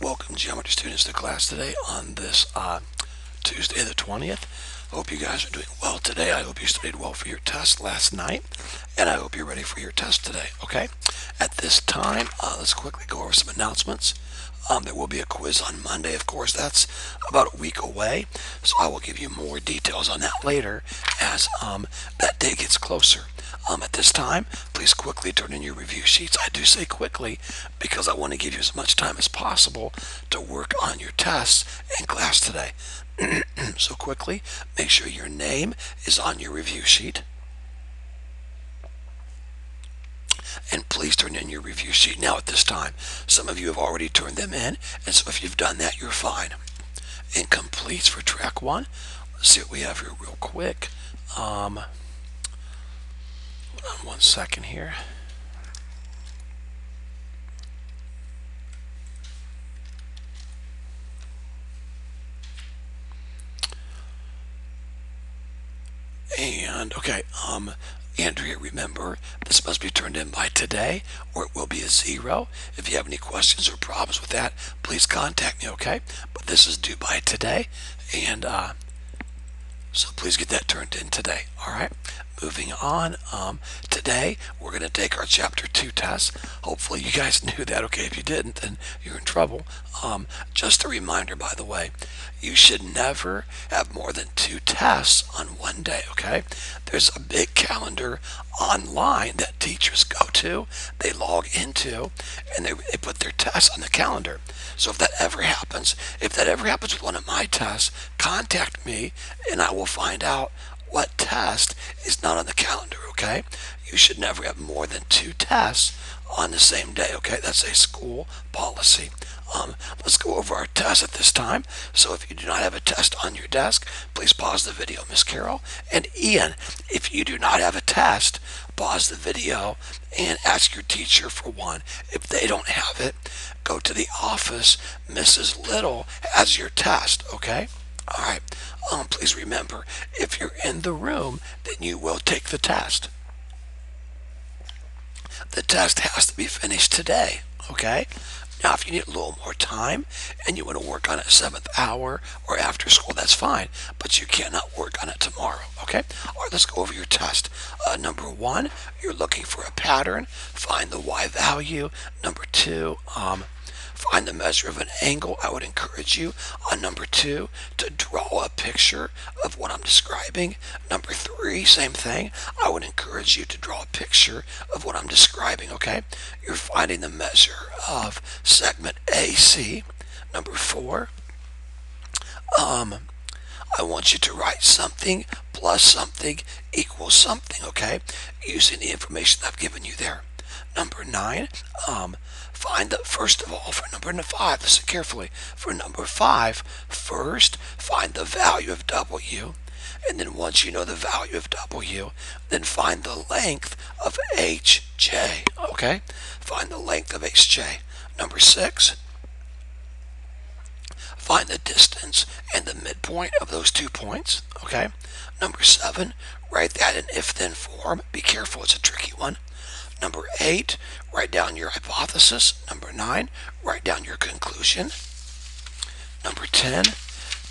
welcome geometry students to class today on this Tuesday the 20th. I hope you guys are doing well today. I hope you studied well for your test last night, and I hope you're ready for your test today, okay? At this time, let's quickly go over some announcements. There will be a quiz on Monday, of course. That's about a week away, so I will give you more details on that later as that day gets closer. At this time, please quickly turn in your review sheets. I do say quickly because I want to give you as much time as possible to work on your tests in class today. So quickly, make sure your name is on your review sheet. And please turn in your review sheet now at this time. Some of you have already turned them in, and so if you've done that, you're fine. Incompletes for track 1. Let's see what we have here real quick. Hold on 1 second here. And okay, Andrea, remember, this must be turned in by today or it will be a 0. If you have any questions or problems with that, please contact me, okay? But this is due by today, and so please get that turned in today, all right? Moving on, today we're going to take our Chapter 2 test. Hopefully you guys knew that, okay? If you didn't, then you're in trouble. Just a reminder, by the way, you should never have more than 2 tests on one day, okay? There's a big calendar online that teachers go to, they log into, and they put their tests on the calendar. So if that ever happens with one of my tests, contact me and I will find out what test is not on the calendar, okay? You should never have more than 2 tests on the same day, okay? That's a school policy. Let's go over our test at this time. So if you do not have a test on your desk, please pause the video, Miss Carol. And Ian, if you do not have a test, pause the video and ask your teacher for one. If they don't have it, go to the office. Mrs. Little has your test, okay? All right. Please remember, if you're in the room, then you will take the test. The test has to be finished today, okay? Now, if you need a little more time and you want to work on it 7th hour or after school, that's fine, but you cannot work on it tomorrow, okay? All right, let's go over your test. Number 1, you're looking for a pattern. Find the y value. Number 2, find the measure of an angle. I would encourage you on number 2 to draw a picture of what I'm describing. Number 3, same thing. I would encourage you to draw a picture of what I'm describing, okay? You're finding the measure of segment AC. Number 4, I want you to write something plus something equals something, okay? Using the information I've given you there. Number 9, find the, first of all, for number 5, listen carefully. For number 5, first find the value of W, and then once you know the value of W, then find the length of HJ, okay? Find the length of HJ. Number 6, find the distance and the midpoint of those 2 points, okay? Number 7, write that in if-then form. Be careful, it's a tricky one. Number 8, write down your hypothesis. Number 9, write down your conclusion. Number 10,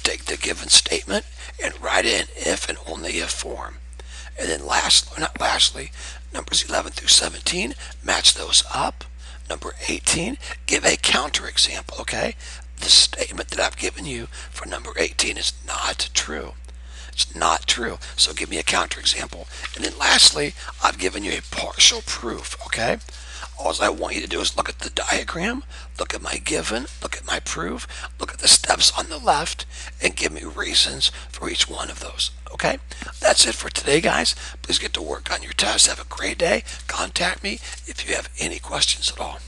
take the given statement and write it in if and only if form. And then lastly, numbers 11 through 17, match those up. Number 18, give a counterexample, okay? The statement that I've given you for number 18 is not true. It's not true. So give me a counterexample. And then lastly, I've given you a partial proof, okay? All I want you to do is look at the diagram, look at my given, look at my proof, look at the steps on the left, and give me reasons for each one of those, okay? That's it for today, guys. Please get to work on your test. Have a great day. Contact me if you have any questions at all.